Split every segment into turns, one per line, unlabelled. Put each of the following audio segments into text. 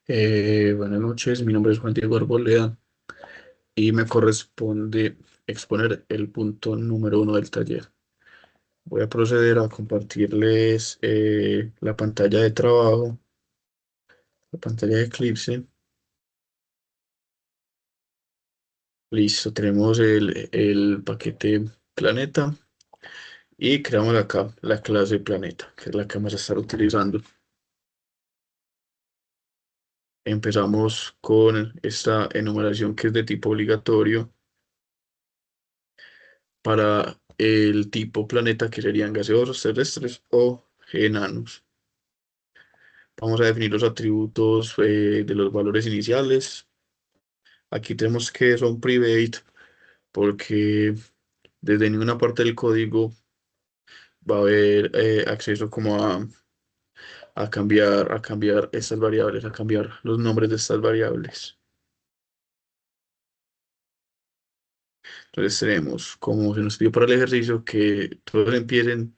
Buenas noches, mi nombre es Juan Diego Arboleda y me corresponde exponer el punto número uno del taller. Voy a proceder a compartirles la pantalla de trabajo, la pantalla de Eclipse. Listo, tenemos el paquete Planeta y creamos acá la clase Planeta, que es la que vamos a estar utilizando. Empezamos con esta enumeración que es de tipo obligatorio para el tipo planeta que serían gaseosos, terrestres o enanos. Vamos a definir los atributos de los valores iniciales. Aquí tenemos que son private porque desde ninguna parte del código va a haber acceso como a cambiar estas variables, a cambiar los nombres de estas variables. Entonces tenemos, como se nos pidió para el ejercicio, que todos empiecen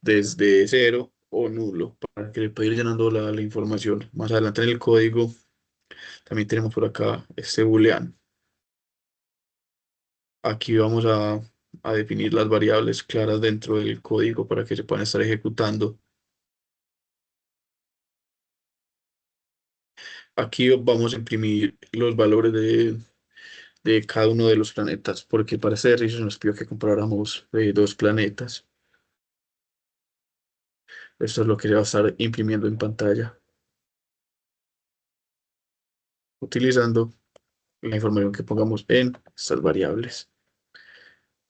desde cero o nulo para que le pueda ir llenando la información. Más adelante en el código también tenemos por acá este booleano. Aquí vamos a definir las variables claras dentro del código para que se puedan estar ejecutando. Aquí vamos a imprimir los valores de cada uno de los planetas, porque para este ejercicio nos pidió que compráramos dos planetas. Esto es lo que se va a estar imprimiendo en pantalla, utilizando la información que pongamos en estas variables.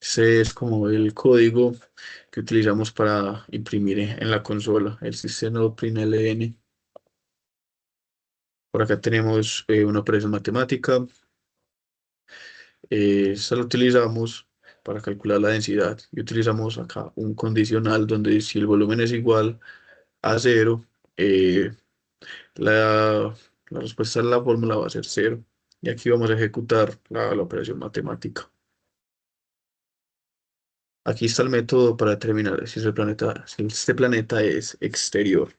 Ese es como el código que utilizamos para imprimir en la consola, el sistema println. Por acá tenemos una operación matemática. Esta la utilizamos para calcular la densidad y utilizamos acá un condicional donde si el volumen es igual a cero, eh, la, la respuesta de la fórmula va a ser cero. Y aquí vamos a ejecutar la operación matemática. Aquí está el método para determinar si este planeta es exterior.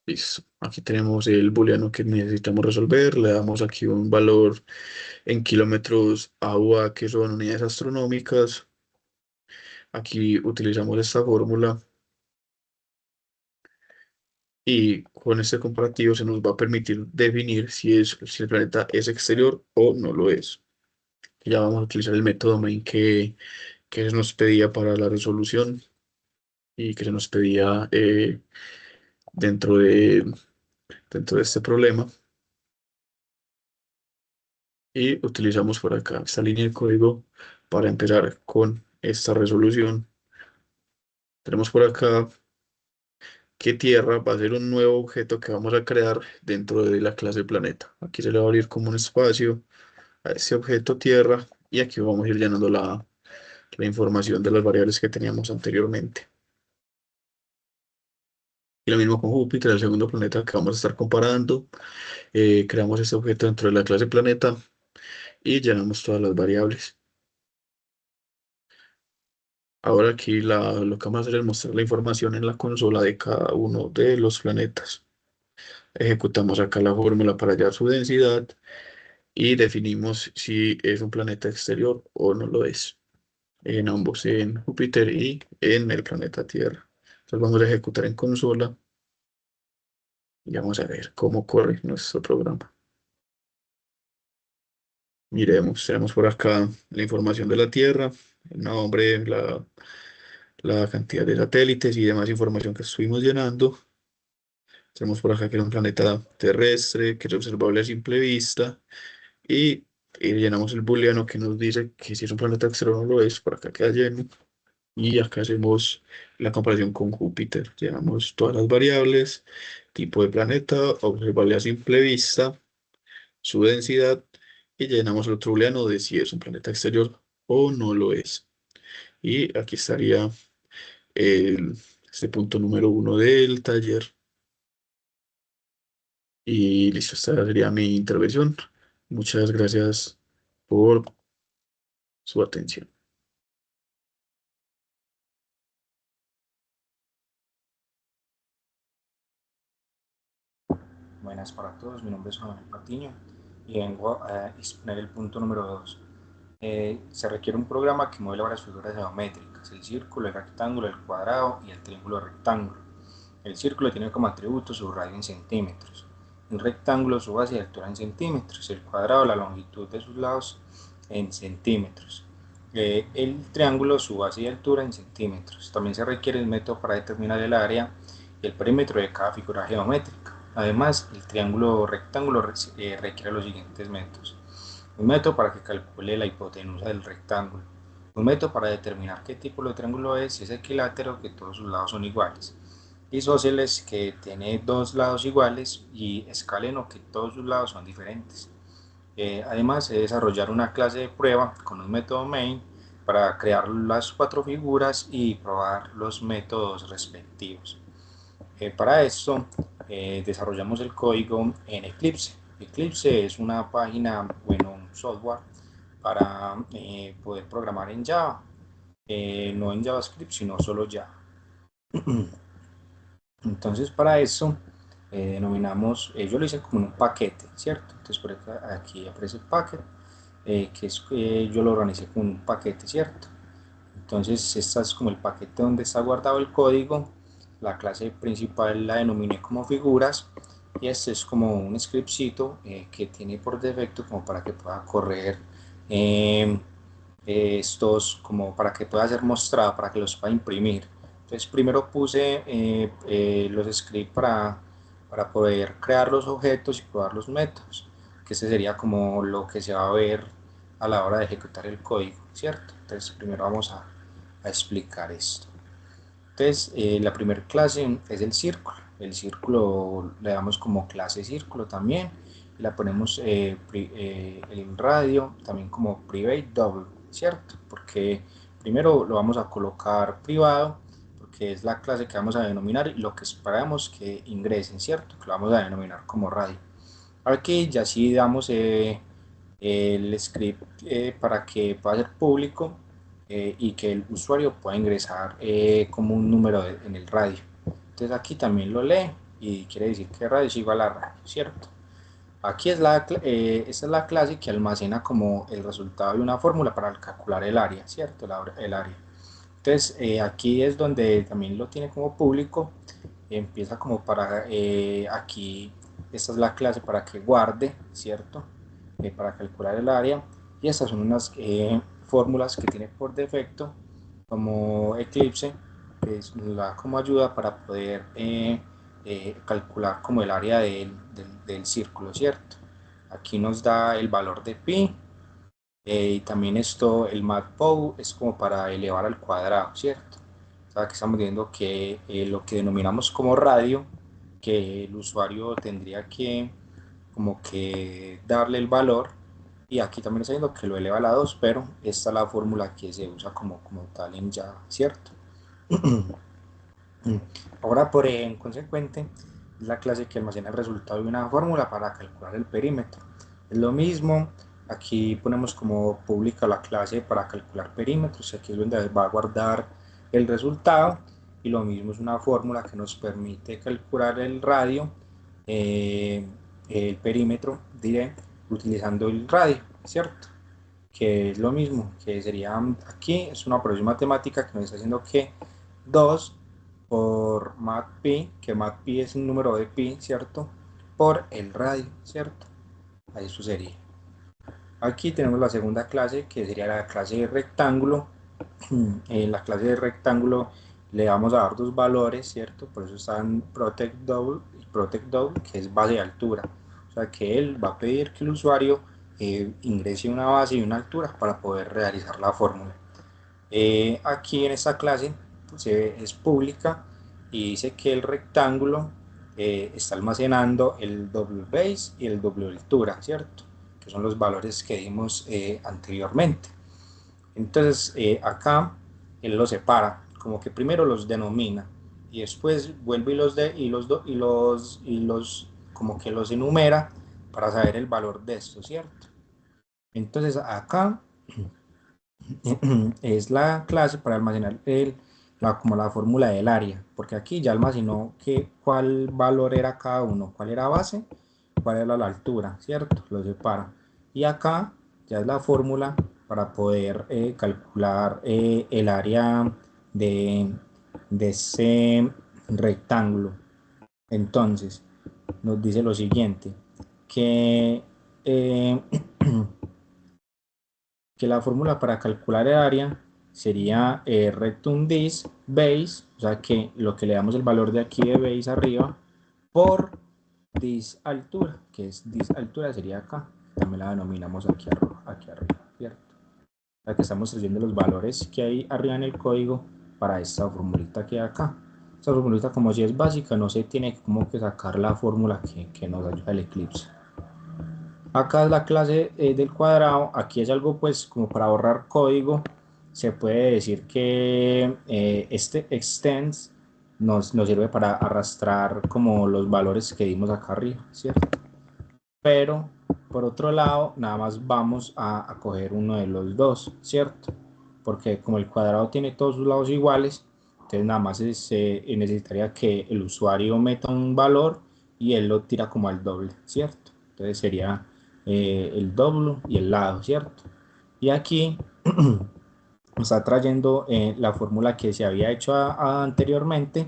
Listo. Aquí tenemos el booleano que necesitamos resolver. Le damos aquí un valor en kilómetros a UA, que son unidades astronómicas. Aquí utilizamos esta fórmula y con este comparativo se nos va a permitir definir si el planeta es exterior o no lo es. Ya vamos a utilizar el método main que se nos pedía para la resolución y que se nos pedía dentro dentro de este problema. Y utilizamos por acá esta línea de código para empezar con esta resolución. Tenemos por acá que Tierra va a ser un nuevo objeto que vamos a crear dentro de la clase planeta. Aquí se le va a abrir como un espacio a ese objeto Tierra y aquí vamos a ir llenando la información de las variables que teníamos anteriormente. Y lo mismo con Júpiter, el segundo planeta que vamos a estar comparando. Creamos este objeto dentro de la clase planeta y llenamos todas las variables. Ahora aquí lo que vamos a hacer es mostrar la información en la consola de cada uno de los planetas. Ejecutamos acá la fórmula para hallar su densidad y definimos si es un planeta exterior o no lo es, en ambos, en Júpiter y en el planeta Tierra. Entonces vamos a ejecutar en consola y vamos a ver cómo corre nuestro programa. Miremos, tenemos por acá la información de la Tierra, el nombre, la cantidad de satélites y demás información que estuvimos llenando. Tenemos por acá que es un planeta terrestre, que es observable a simple vista, y llenamos el booleano que nos dice que si es un planeta exterior o no lo es, por acá queda lleno. Y acá hacemos la comparación con Júpiter. Llenamos todas las variables, tipo de planeta, observable a simple vista, su densidad, y llenamos el otro booleano de si es un planeta exterior o no lo es. Y aquí estaría el, este punto número uno del taller. Y listo, esta sería mi intervención. Muchas gracias por su atención.
Buenas para todos, mi nombre es Juan Manuel Patiño y vengo a exponer el punto número 2. Se requiere un programa que modele varias figuras geométricas: el círculo, el rectángulo, el cuadrado y el triángulo rectángulo. El círculo tiene como atributo su radio en centímetros, el rectángulo su base y altura en centímetros, el cuadrado la longitud de sus lados en centímetros, el triángulo su base y altura en centímetros. También se requiere el método para determinar el área y el perímetro de cada figura geométrica. Además, el triángulo rectángulo requiere los siguientes métodos: un método para que calcule la hipotenusa del rectángulo, un método para determinar qué tipo de triángulo es, si es equilátero, que todos sus lados son iguales, isósceles, que tiene dos lados iguales, y escaleno, que todos sus lados son diferentes. Además, se desarrollar una clase de prueba con un método main para crear las cuatro figuras y probar los métodos respectivos. Para esto desarrollamos el código en Eclipse. Eclipse es una página, bueno, un software para poder programar en Java, no en JavaScript, sino solo Java. Entonces, para eso denominamos, yo lo hice como un paquete, ¿cierto? Entonces, por aquí aparece packet, que es yo lo organicé como un paquete, ¿cierto? Entonces, este es como el paquete donde está guardado el código. La clase principal la denominé como figuras, y este es como un scriptcito que tiene por defecto como para que pueda correr eh, estos, como para que pueda ser mostrado, para que los pueda imprimir. Entonces primero puse los scripts para poder crear los objetos y probar los métodos, que este sería como lo que se va a ver a la hora de ejecutar el código, ¿cierto? Entonces primero vamos a explicar esto. Entonces la primera clase es el círculo. El círculo le damos como clase círculo también, y la ponemos en radio también como private double, ¿cierto? Porque primero lo vamos a colocar privado, porque es la clase que vamos a denominar y lo que esperamos que ingresen, ¿cierto? Que lo vamos a denominar como radio. Aquí ya sí damos el script para que pueda ser público y que el usuario pueda ingresar como un número en el radio. Entonces aquí también lo lee y quiere decir que radio es igual a radio, ¿cierto? Aquí es esta es la clase que almacena como el resultado de una fórmula para calcular el área, ¿cierto? El área. Entonces aquí es donde también lo tiene como público. Empieza como para aquí, esta es la clase para que guarde, ¿cierto? Para calcular el área, y estas son unas fórmulas que tiene por defecto como Eclipse, que es la como ayuda para poder calcular como el área del círculo, ¿cierto? Aquí nos da el valor de pi, y también esto, el matplotlib es como para elevar al cuadrado, ¿cierto? O sea, que estamos viendo que lo que denominamos como radio, que el usuario tendría que como que darle el valor, y aquí también está viendo que lo eleva a la 2, pero esta es la fórmula que se usa como tal en Java, ¿cierto? Ahora, en consecuente, es la clase que almacena el resultado de una fórmula para calcular el perímetro. Es lo mismo, aquí ponemos como pública la clase para calcular perímetros, aquí es donde va a guardar el resultado, y lo mismo es una fórmula que nos permite calcular el radio, el perímetro, diré, utilizando el radio, ¿cierto? Que es lo mismo, que sería aquí, es una operación matemática que nos está diciendo que 2 por matpi, que matpi es un número de pi, ¿cierto? Por el radio, ¿cierto? Eso sería. Aquí tenemos la segunda clase, que sería la clase de rectángulo. En la clase de rectángulo le vamos a dar dos valores, ¿cierto? Por eso están protect double y protect double, que es base de altura. O sea que él va a pedir que el usuario ingrese una base y una altura para poder realizar la fórmula. Aquí en esta clase pues, es pública, y dice que el rectángulo está almacenando el double base y el doble altura, ¿cierto? Que son los valores que dimos anteriormente. Entonces acá él los separa, como que primero los denomina y después vuelve y los como que los enumera para saber el valor de esto, ¿cierto? Entonces acá es la clase para almacenar como la fórmula del área, porque aquí ya almacenó cuál valor era cada uno, cuál era base cuál era la altura, ¿cierto? Lo separa. Y acá ya es la fórmula para poder calcular el área de, de ese rectángulo. Entonces, nos dice lo siguiente, que, eh, que la fórmula para calcular el área sería rectum dis base, o sea que lo que le damos el valor de aquí de base arriba, por dis altura, que es dis altura sería acá, también la denominamos aquí arriba, ¿cierto? O sea que estamos trayendo los valores que hay arriba en el código para esta formulita que hay acá. Esta formulita, como si es básica, no se tiene como que sacar la fórmula que nos ayuda el Eclipse. Acá es la clase del cuadrado, aquí es algo pues como para ahorrar código. Se puede decir que este extends nos sirve para arrastrar como los valores que dimos acá arriba, ¿cierto? Pero por otro lado, nada más vamos a coger uno de los dos, ¿cierto? Porque como el cuadrado tiene todos sus lados iguales, entonces nada más necesitaría que el usuario meta un valor y él lo tira como al doble, ¿cierto? Entonces sería el doble y el lado, ¿cierto? Y aquí está trayendo la fórmula que se había hecho anteriormente,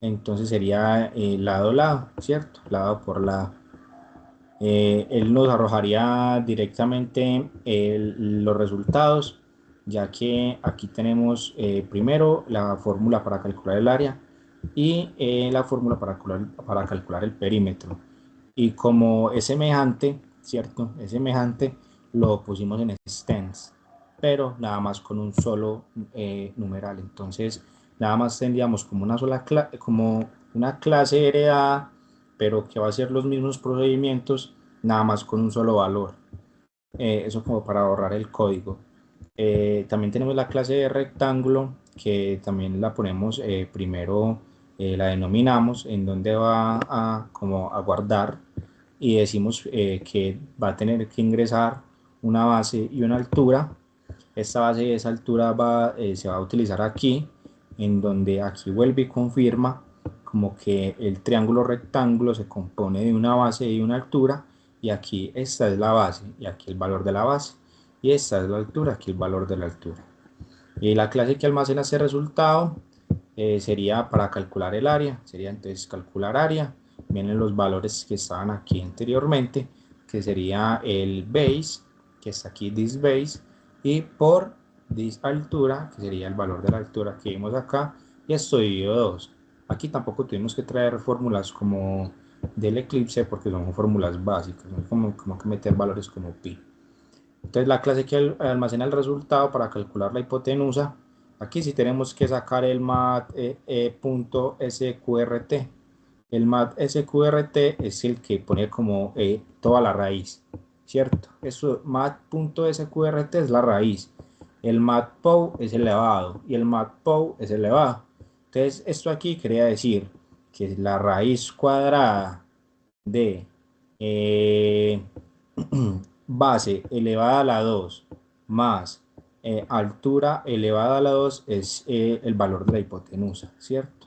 entonces sería lado-lado, ¿cierto? Lado por lado. Él nos arrojaría directamente los resultados, ya que aquí tenemos primero la fórmula para calcular el área y la fórmula para calcular el perímetro. Y como es semejante, ¿cierto? Es semejante, lo pusimos en extends, pero nada más con un solo numeral. Entonces, nada más tendríamos como una sola como una clase heredada, pero que va a ser los mismos procedimientos, nada más con un solo valor. Eso como para ahorrar el código. También tenemos la clase de rectángulo, que también la ponemos primero, la denominamos en donde va a, como a guardar, y decimos que va a tener que ingresar una base y una altura. Esta base y esa altura se va a utilizar aquí, en donde aquí vuelve y confirma como que el triángulo rectángulo se compone de una base y una altura, y aquí esta es la base y aquí el valor de la base, y esta es la altura, aquí el valor de la altura. Y la clase que almacena este resultado sería para calcular el área, sería entonces calcular área, vienen los valores que estaban aquí anteriormente, que sería el base, que está aquí this base, y por this altura, que sería el valor de la altura que vimos acá, y esto dividido 2. Aquí tampoco tuvimos que traer fórmulas como del Eclipse porque son fórmulas básicas, no como que meter valores como pi. Entonces la clase que almacena el resultado para calcular la hipotenusa, aquí sí tenemos que sacar el mat.sqrt. El mat.sqrt es el que pone como toda la raíz, ¿cierto? Eso, mat.sqrt es la raíz. El matpow es elevado y el matpow es elevado. Entonces esto aquí quería decir que la raíz cuadrada de base elevada a la 2 más altura elevada a la 2 es el valor de la hipotenusa, ¿cierto?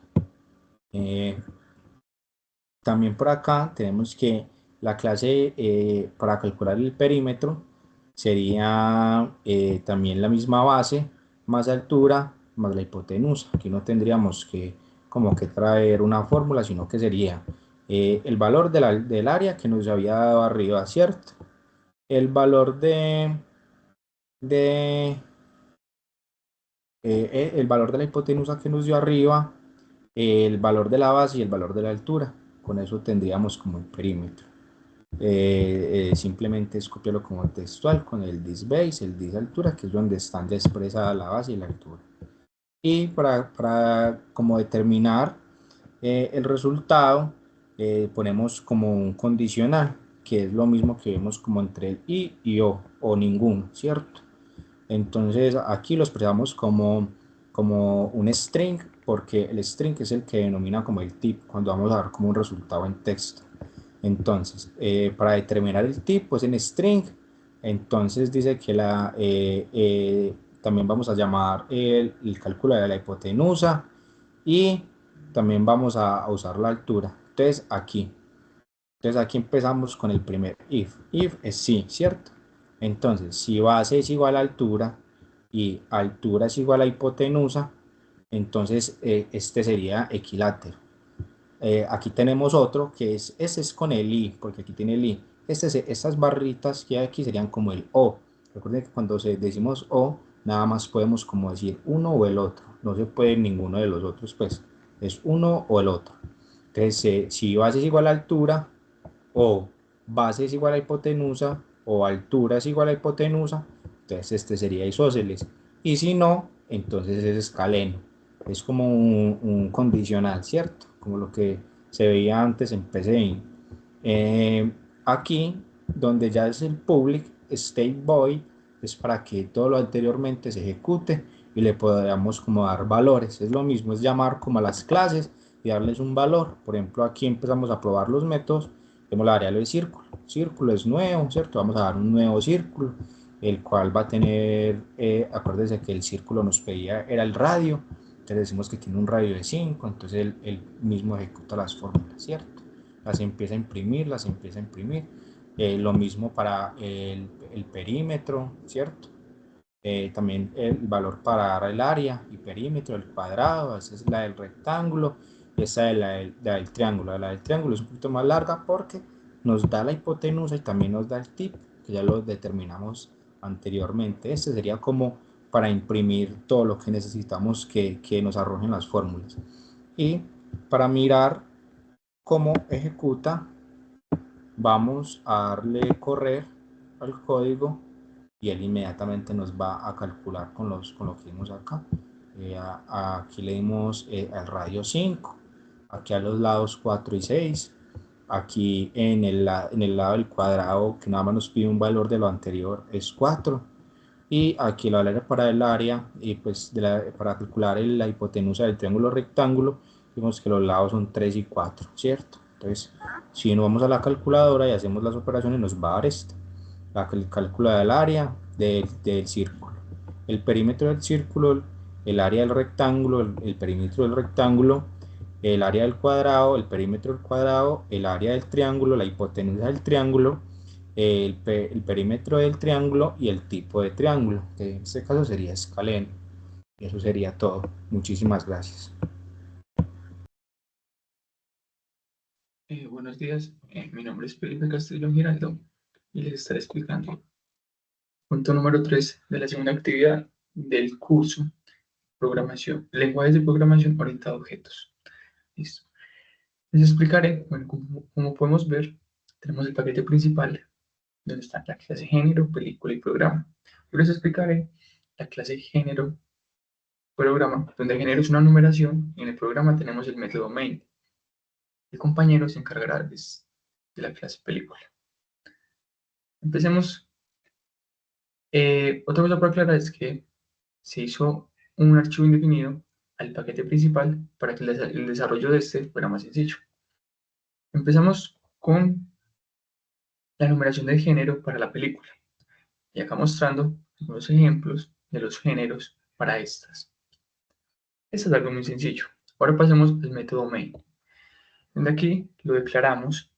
También por acá tenemos que la clase para calcular el perímetro sería también la misma base más altura más la hipotenusa. Aquí no tendríamos que como que traer una fórmula, sino que sería el valor del área que nos había dado arriba, ¿cierto? El valor de el valor de la hipotenusa que nos dio arriba, el valor de la base y el valor de la altura. Con eso tendríamos como el perímetro. Simplemente es copiarlo como textual con el this base, el this altura, que es donde están ya expresadas la base y la altura. Y para como determinar el resultado, ponemos como un condicional, que es lo mismo que vemos como entre el y o ninguno, ¿cierto? Entonces aquí lo expresamos como un string, porque el string es el que denomina como el tip cuando vamos a dar como un resultado en texto. Entonces, para determinar el tipo es en string. Entonces dice que también vamos a llamar el cálculo de la hipotenusa y también vamos a usar la altura. Entonces aquí. Entonces aquí empezamos con el primer if. If es sí, ¿cierto? Entonces, si base es igual a altura y altura es igual a hipotenusa, entonces este sería equilátero. Aquí tenemos otro que ese es con el i, porque aquí tiene el i. Estas barritas que hay aquí serían como el o. Recuerden que cuando decimos o, nada más podemos como decir uno o el otro. No se puede ninguno de los otros, pues. Es uno o el otro. Entonces, si base es igual a altura, o base es igual a hipotenusa, o altura es igual a hipotenusa, entonces este sería isósceles. Y si no, entonces es escaleno. Es como un condicional, ¿cierto? Como lo que se veía antes en PCI. Aquí, donde ya es el public state void, es para que todo lo anteriormente se ejecute y le podamos como dar valores. Es lo mismo, es llamar como a las clases y darles un valor. Por ejemplo, aquí empezamos a probar los métodos, tenemos la variable del círculo. Círculo es nuevo, ¿cierto? Vamos a dar un nuevo círculo, el cual va a tener, acuérdense que el círculo nos pedía, era el radio, entonces decimos que tiene un radio de 5, entonces él mismo ejecuta las fórmulas, ¿cierto? Las empieza a imprimir, las empieza a imprimir. Lo mismo para el perímetro, ¿cierto? También el valor para dar el área y perímetro, el cuadrado, esa es la del rectángulo, esa es la del triángulo. La del triángulo es un poquito más larga porque nos da la hipotenusa y también nos da el tip, que ya lo determinamos anteriormente. Este sería como para imprimir todo lo que necesitamos que nos arrojen las fórmulas. Y para mirar cómo ejecuta, vamos a darle correr al código y él inmediatamente nos va a calcular con lo que vimos acá. Aquí le dimos al radio 5, aquí a los lados 4 y 6, aquí en el lado del cuadrado que nada más nos pide un valor de lo anterior es 4, y aquí la valor para el área y pues para calcular la hipotenusa del triángulo rectángulo vemos que los lados son 3 y 4, ¿cierto? Entonces si nos vamos a la calculadora y hacemos las operaciones nos va a dar esto, el cálculo del área del círculo, el perímetro del círculo, el área del rectángulo, el perímetro del rectángulo, el área del cuadrado, el perímetro del cuadrado, el área del triángulo, la hipotenusa del triángulo, el perímetro del triángulo y el tipo de triángulo, que en este caso sería escaleno. Y eso sería todo. Muchísimas gracias.
Buenos días, mi nombre es Felipe Castellón Giraldo y les estaré explicando punto número 3 de la segunda actividad del curso Programación, lenguajes de programación orientado a objetos. Listo. Les explicaré, bueno, como podemos ver, tenemos el paquete principal donde está la clase género, película y programa. Yo les explicaré la clase género, programa, donde el género es una numeración y en el programa tenemos el método main. El compañero se encargará de la clase película. Empecemos. Otra cosa para aclarar es que se hizo un archivo indefinido al paquete principal para que el desarrollo de este fuera más sencillo. Empezamos con la numeración del género para la película y acá mostrando algunos ejemplos de los géneros para estas. Esto es algo muy sencillo. Ahora pasemos al método main, donde aquí lo declaramos.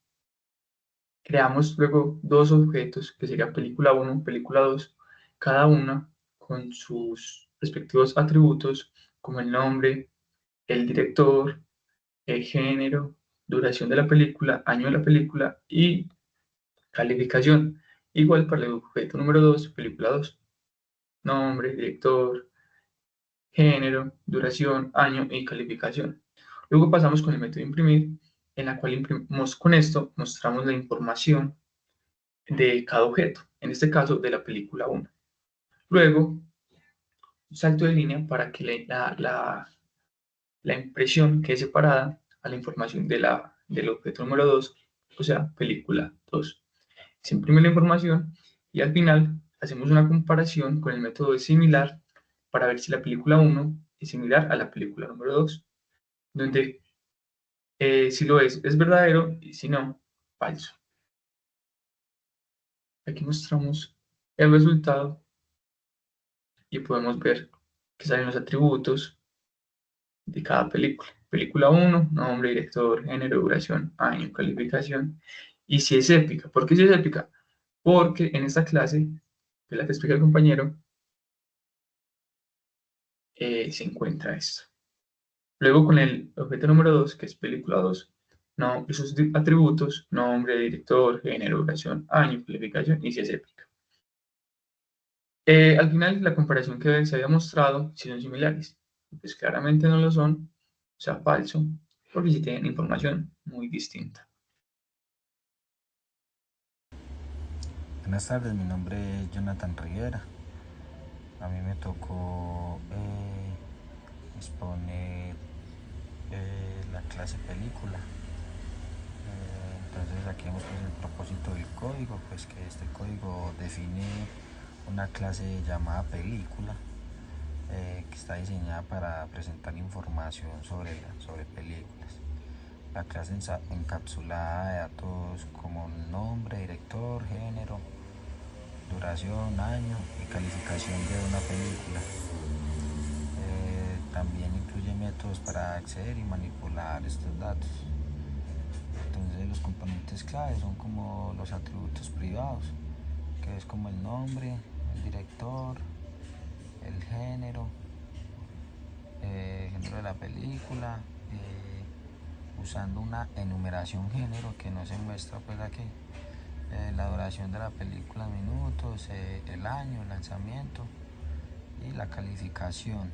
Creamos luego dos objetos que serían película 1, película 2, cada una con sus respectivos atributos como el nombre, el director, el género, duración de la película, año de la película y calificación. Igual para el objeto número 2, película 2, nombre, director, género, duración, año y calificación. Luego pasamos con el método imprimir, en la cual imprimimos con esto, mostramos la información de cada objeto, en este caso de la película 1. Luego, un salto de línea para que la impresión quede separada a la información del objeto número 2, o sea, película 2. Se imprime la información y al final hacemos una comparación con el método de similar para ver si la película 1 es similar a la película número 2, donde si lo es verdadero y si no, falso. Aquí mostramos el resultado y podemos ver que salen los atributos de cada película. Película 1, nombre, director, género, duración, año, calificación. y si es épica. ¿Por qué si es épica? Porque en esta clase, que es la que explica el compañero, se encuentra esto. Luego con el objeto número 2, que es película 2, no, sus atributos, nombre, director, género, duración, año, calificación y si es épica. Al final, la comparación que se había mostrado, si son similares, pues claramente no lo son, o sea, falso, porque sí tienen información muy distinta.
Buenas tardes, mi nombre es Jonathan Rivera. A mí me tocó exponer la clase película. Entonces aquí vemos pues, el propósito del código, pues que este código define una clase llamada película, que está diseñada para presentar información sobre películas. La clase encapsulada de datos como nombre, director, género, duración, año y calificación de una película. También incluye métodos para acceder y manipular estos datos. Entonces los componentes clave son como los atributos privados, que es como el nombre, el director, el género de la película, usando una enumeración género que no se muestra pues aquí. La duración de la película en minutos, el año, el lanzamiento y la calificación.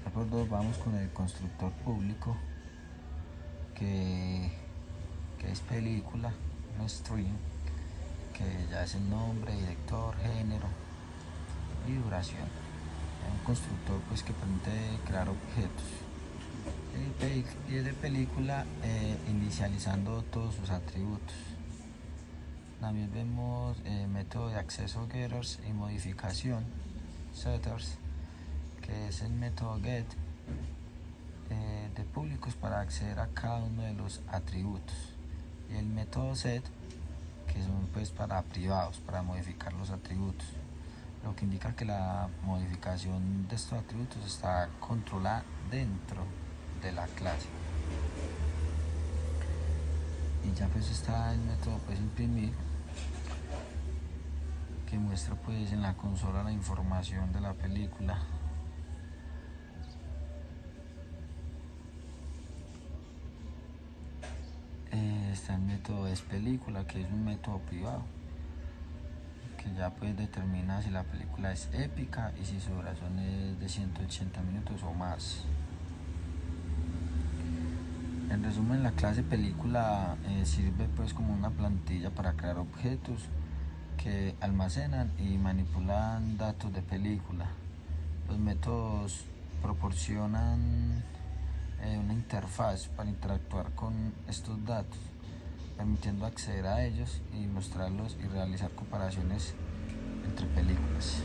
Nosotros vamos con el constructor público que es película, un string, que ya es el nombre, director, género y duración. Es un constructor pues que permite crear objetos. Y es de película inicializando todos sus atributos. También vemos método de acceso getters y modificación setters, que es el método get de públicos para acceder a cada uno de los atributos, y el método set, que son pues para privados, para modificar los atributos, lo que indica que la modificación de estos atributos está controlada dentro de la clase. Y ya pues está el método pues imprimir, que muestra pues en la consola la información de la película. Está el método es película, que es un método privado, que ya pues determina si la película es épica y si su duración es de 180 minutos o más. En resumen, la clase película sirve pues como una plantilla para crear objetos que almacenan y manipulan datos de película. Los métodos proporcionan una interfaz para interactuar con estos datos, permitiendo acceder a ellos y mostrarlos y realizar comparaciones entre películas.